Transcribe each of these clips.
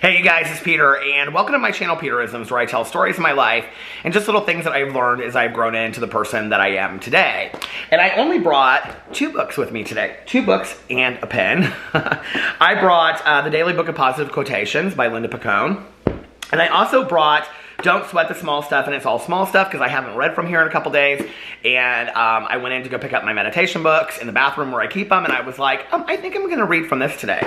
Hey you guys, it's Peter, and welcome to my channel, Peterisms, where I tell stories of my life and just little things that I've learned as I've grown into the person that I am today. And I only brought 2 books with me today. 2 books and a pen. I brought The Daily Book of Positive Quotations by Linda Picone. And I also brought Don't Sweat the Small Stuff, and it's all small stuff because I haven't read from here in a couple days. And I went in to go pick up my meditation books in the bathroom where I keep them, and I was like, I think I'm going to read from this today.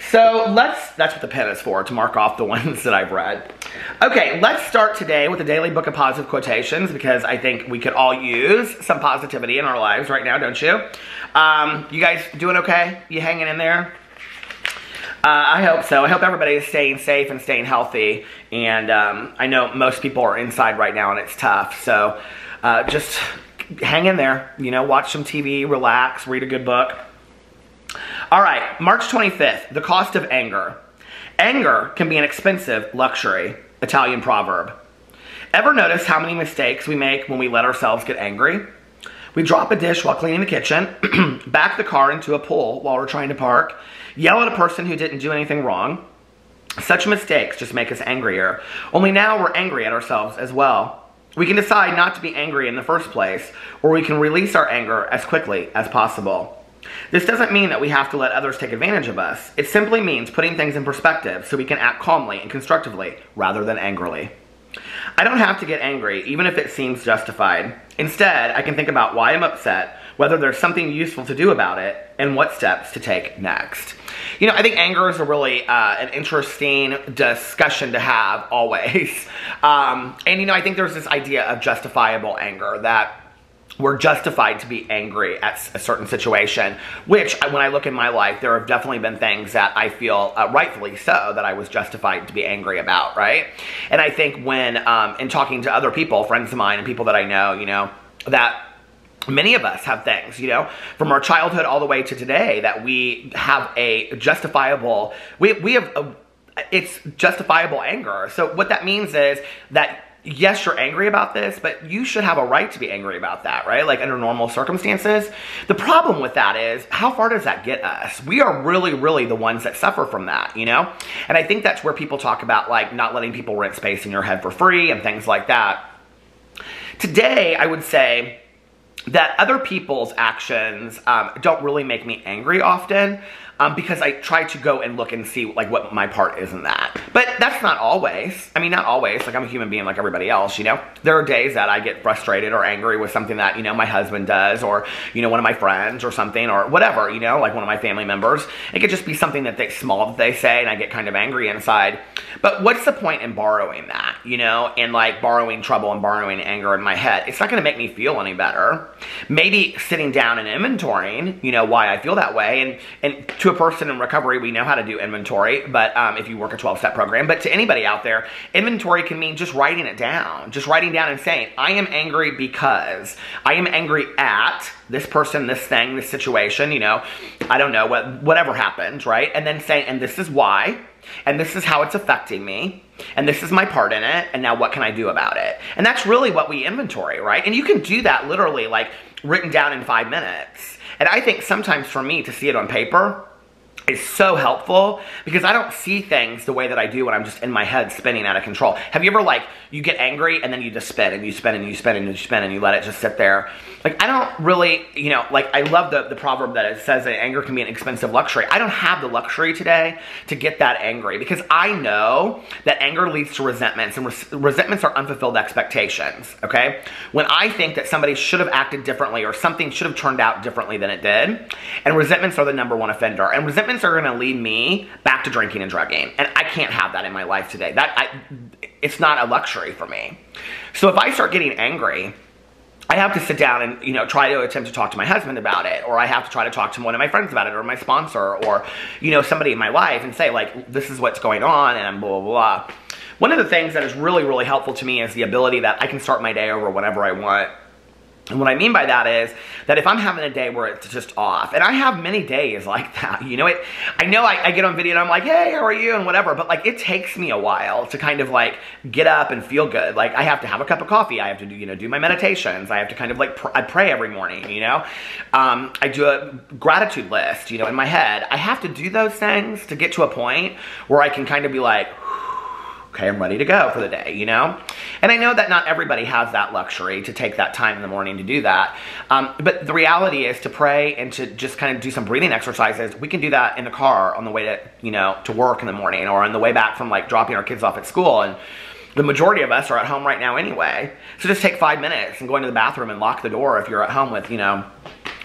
So that's what the pen is for, to mark off the ones that I've read. Okay, let's start today with the Daily Book of Positive Quotations, because I think we could all use some positivity in our lives right now, don't you? You guys doing okay? You hanging in there? I hope so. I hope everybody is staying safe and staying healthy. And I know most people are inside right now and it's tough. So just hang in there. You know, watch some TV, relax, read a good book. All right, March 25th, the cost of anger. Anger can be an expensive luxury. Italian proverb. Ever notice how many mistakes we make when we let ourselves get angry? We drop a dish while cleaning the kitchen, back the car into a pool while we're trying to park, yell at a person who didn't do anything wrong. Such mistakes just make us angrier. Only now we're angry at ourselves as well. We can decide not to be angry in the first place, or we can release our anger as quickly as possible. This doesn't mean that we have to let others take advantage of us. It simply means putting things in perspective so we can act calmly and constructively rather than angrily. I don't have to get angry, even if it seems justified. Instead, I can think about why I'm upset, whether there's something useful to do about it, and what steps to take next. You know, I think anger is a really an interesting discussion to have always. And, you know, I think there's this idea of justifiable anger, that we're justified to be angry at a certain situation, which when I look in my life, there have definitely been things that I feel rightfully so that I was justified to be angry about, right? And I think when, in talking to other people, friends of mine and people that I know, you know, that many of us have things, you know, from our childhood all the way to today that we have a justifiable, it's justifiable anger. So what that means is that yes, you're angry about this, but you should have a right to be angry about that, right? Like under normal circumstances. The problem with that is, how far does that get us? We are really, really the ones that suffer from that, you know? And I think that's where people talk about like not letting people rent space in your head for free and things like that. Today, I would say that other people's actions don't really make me angry often. Because I try to go and look and see like what my part is in that. But that's not always. I mean, not always. Like I'm a human being like everybody else, you know. There are days that I get frustrated or angry with something that, you know, my husband does, or, you know, one of my friends or something, or whatever, you know, like one of my family members. It could just be something that small that they say, and I get kind of angry inside. But what's the point in borrowing that, you know, and like borrowing trouble and borrowing anger in my head? It's not going to make me feel any better. Maybe sitting down and inventorying, you know, why I feel that way, and to a person in recovery, we know how to do inventory, but if you work a 12-step program, but to anybody out there, inventory can mean just writing it down, just writing down and saying, I am angry because I am angry at this person, this thing, this situation, you know, I don't know, whatever happened, right? And then saying, and this is why, and this is how it's affecting me, and this is my part in it, and now what can I do about it? And that's really what we inventory, right? And you can do that literally like written down in 5 minutes. And I think sometimes for me to see it on paper is so helpful, because I don't see things the way that I do when I'm just in my head spinning out of control. Have you ever, like, you get angry and then you just spin and you spin and you spin and you spin and you let it just sit there? Like, I don't really, you know, like, I love the proverb that it says that anger can be an expensive luxury. I don't have the luxury today to get that angry, because I know that anger leads to resentments, and resentments are unfulfilled expectations, okay? When I think that somebody should have acted differently or something should have turned out differently than it did, and resentments are the #1 offender, and resentments are going to lead me back to drinking and drugging, and I can't have that in my life today. It's not a luxury for me. So if I start getting angry, I have to sit down and, you know, try to attempt to talk to my husband about it, or I have to try to talk to one of my friends about it, or my sponsor, or, you know, somebody in my life, and say, like, this is what's going on, and blah, blah, blah. One of the things that is really, really helpful to me is the ability that I can start my day over whenever I want. And what I mean by that is that if I'm having a day where it's just off, and I have many days like that, you know, I get on video and I'm like, hey, how are you, and whatever, but like it takes me a while to kind of like get up and feel good. Like I have to have a cup of coffee, I have to do, you know, do my meditations, I have to kind of like, I pray every morning, you know, I do a gratitude list, you know, in my head. I have to do those things to get to a point where I can kind of be like, okay, I'm ready to go for the day, you know? And I know that not everybody has that luxury to take that time in the morning to do that. But the reality is to pray and to just kind of do some breathing exercises. We can do that in the car on the way to, you know, to work in the morning, or on the way back from like dropping our kids off at school. And the majority of us are at home right now anyway. So just take 5 minutes and go into the bathroom and lock the door if you're at home with, you know,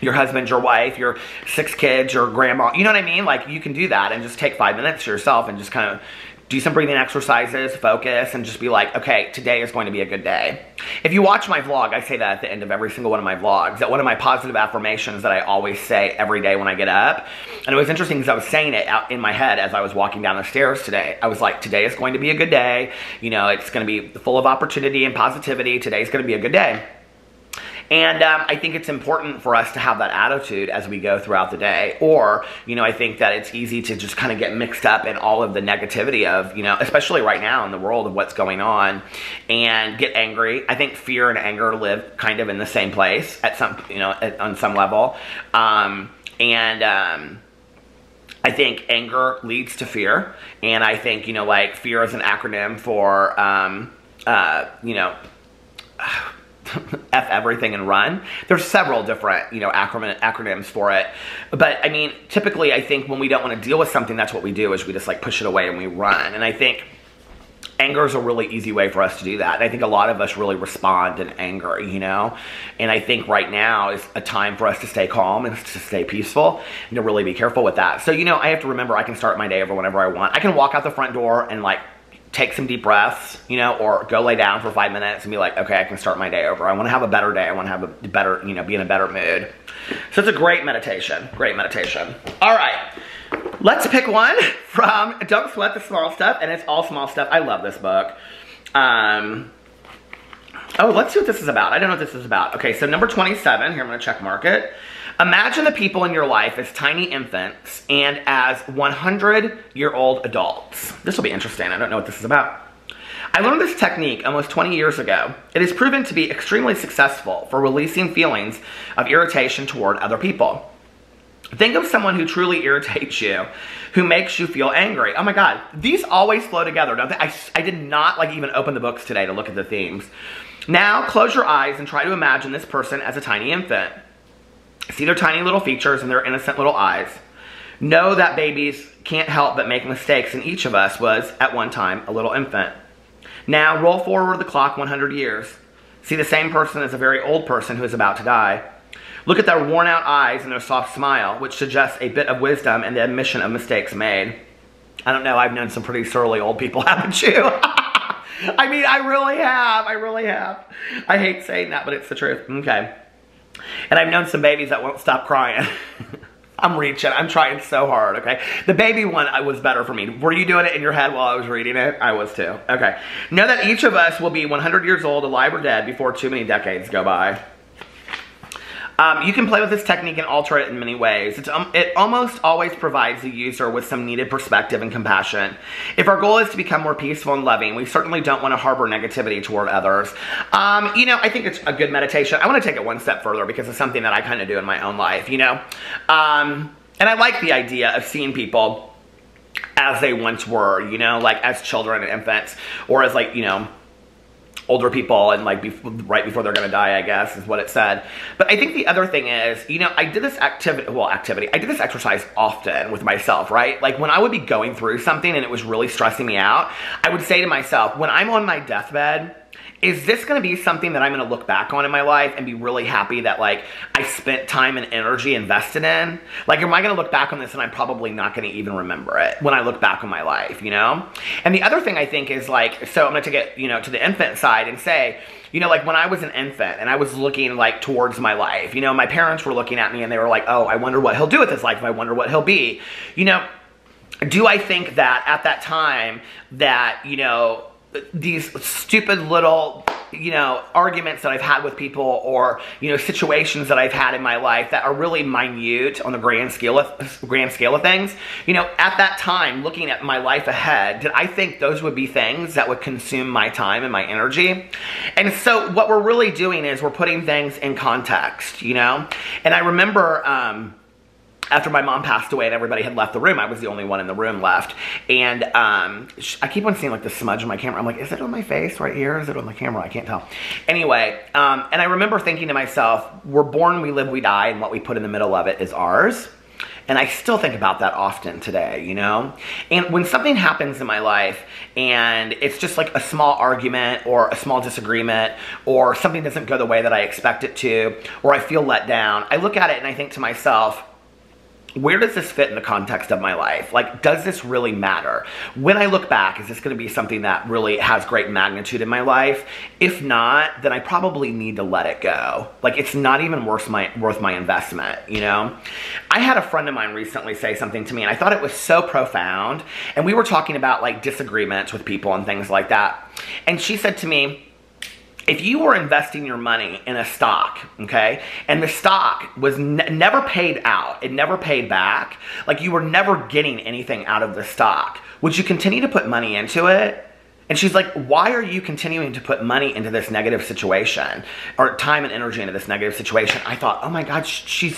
your husband, your wife, your 6 kids, your grandma. You know what I mean? Like, you can do that and just take 5 minutes to yourself and just kind of do some breathing exercises, focus, and just be like, okay, today is going to be a good day. If you watch my vlog, I say that at the end of every single one of my vlogs, that one of my positive affirmations that I always say every day when I get up. And it was interesting because I was saying it out in my head as I was walking down the stairs today. I was like, today is going to be a good day. You know, it's going to be full of opportunity and positivity. Today's going to be a good day. And I think it's important for us to have that attitude as we go throughout the day. Or, you know, I think that it's easy to just kind of get mixed up in all of the negativity of, you know, especially right now in the world of what's going on, and get angry. I think fear and anger live kind of in the same place at some, you know, on some level. I think anger leads to fear. And I think, you know, like, fear is an acronym for, you know, F everything and run. There's several different, you know, acronyms for it. But I mean, typically I think when we don't want to deal with something, that's what we do, is we just like push it away and we run. And I think anger is a really easy way for us to do that. And I think a lot of us really respond in anger, you know? And I think right now is a time for us to stay calm and to stay peaceful and to really be careful with that. So, you know, I have to remember I can start my day over whenever I want. I can walk out the front door and like take some deep breaths, you know, or go lay down for 5 minutes and be like, okay, I can start my day over. I want to have a better day. I want to have a better, you know, be in a better mood. So it's a great meditation. Great meditation. All right. Let's pick one from Don't Sweat the Small Stuff, and it's all small stuff. I love this book. Oh, let's see what this is about. I don't know what this is about. Okay, so number 27. Here, I'm going to check mark it. Imagine the people in your life as tiny infants and as 100-year-old adults. This will be interesting. I don't know what this is about. I learned this technique almost 20 years ago. It has proven to be extremely successful for releasing feelings of irritation toward other people. Think of someone who truly irritates you, who makes you feel angry. Oh my God, these always flow together, don't they? I did not like even open the books today to look at the themes. Now close your eyes and try to imagine this person as a tiny infant. See their tiny little features and their innocent little eyes. Know that babies can't help but make mistakes, and each of us was, at one time, a little infant. Now roll forward the clock 100 years. See the same person as a very old person who is about to die. Look at their worn out eyes and their soft smile, which suggests a bit of wisdom and the admission of mistakes made. I don't know, I've known some pretty surly old people, haven't you? I mean, I really have. I really have. I hate saying that, but it's the truth. Okay. And I've known some babies that won't stop crying. I'm reaching. I'm trying so hard, okay? The baby one was better for me. Were you doing it in your head while I was reading it? I was too. Okay. Know that each of us will be 100 years old, alive or dead, before too many decades go by. You can play with this technique and alter it in many ways. It almost always provides the user with some needed perspective and compassion. If our goal is to become more peaceful and loving, we certainly don't want to harbor negativity toward others. You know, I think it's a good meditation. I want to take it one step further because it's something that I kind of do in my own life, you know? And I like the idea of seeing people as they once were, you know, like as children and infants, or as like, you know, older people and like right before they're gonna die, I guess, is what it said. But I think the other thing is, you know, I did this I did this exercise often with myself, right? Like when I would be going through something and it was really stressing me out, I would say to myself, when I'm on my deathbed, is this going to be something that I'm going to look back on in my life and be really happy that like I spent time and energy invested in? Like, am I going to look back on this and I'm probably not going to even remember it when I look back on my life, you know? And the other thing I think is like, so I'm going to take it, you know, to the infant side and say, you know, like when I was an infant and I was looking like towards my life, you know, my parents were looking at me and they were like, oh, I wonder what he'll do with his life. I wonder what he'll be. You know, do I think that at that time that, you know, these stupid little, you know, arguments that I've had with people, or, you know, situations that I've had in my life that are really minute on the grand scale of things, you know, at that time, looking at my life ahead, did I think those would be things that would consume my time and my energy? And so what we're really doing is we're putting things in context, you know? And I remember, after my mom passed away and everybody had left the room, I was the only one in the room left. And I keep on seeing like the smudge on my camera. I'm like, is it on my face right here? Is it on the camera? I can't tell. Anyway, and I remember thinking to myself, we're born, we live, we die, and what we put in the middle of it is ours. And I still think about that often today, you know? And when something happens in my life and it's just like a small argument or a small disagreement or something doesn't go the way that I expect it to, or I feel let down, I look at it and I think to myself, where does this fit in the context of my life? Like, does this really matter? When I look back, is this going to be something that really has great magnitude in my life? If not, then I probably need to let it go. Like, it's not even worth my investment, you know? I had a friend of mine recently say something to me, and I thought it was so profound. And we were talking about, like, disagreements with people and things like that. And she said to me, if you were investing your money in a stock, okay, and the stock was never paid out, it never paid back, like you were never getting anything out of the stock, would you continue to put money into it? And she's like, why are you continuing to put money into this negative situation, or time and energy into this negative situation? I thought, oh my God, she's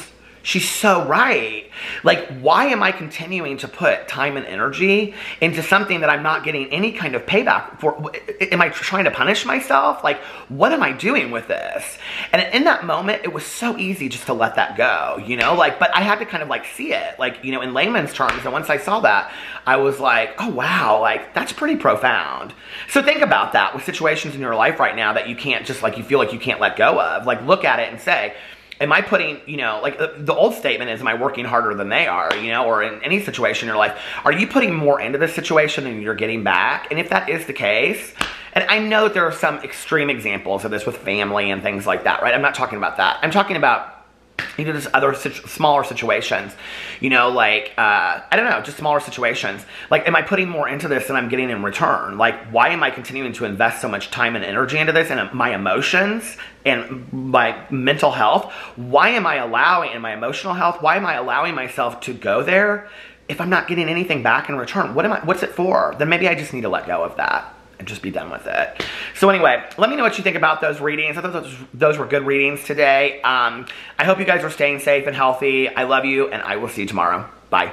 so right. Like, why am I continuing to put time and energy into something that I'm not getting any kind of payback for? Am I trying to punish myself? Like, what am I doing with this? And in that moment, it was so easy just to let that go, you know? Like, but I had to kind of like see it, like, you know, in layman's terms. And once I saw that, I was like, oh wow, like that's pretty profound. So think about that with situations in your life right now that you can't just like, you feel like you can't let go of. Like, look at it and say, am I putting, you know, like the old statement is, am I working harder than they are, you know, or in any situation in your life, are you putting more into this situation than you're getting back? And if that is the case, and I know that there are some extreme examples of this with family and things like that, right? I'm not talking about that. I'm talking about, you know, just other smaller situations, you know, like, I don't know, just smaller situations. Like, am I putting more into this than I'm getting in return? Like, why am I continuing to invest so much time and energy into this and my emotions and my mental health? Why am I allowing, in my emotional health, why am I allowing myself to go there if I'm not getting anything back in return? What's it for? Then maybe I just need to let go of that and just be done with it. So anyway, let me know what you think about those readings. I thought those were good readings today. I hope you guys are staying safe and healthy. I love you, and I will see you tomorrow. Bye.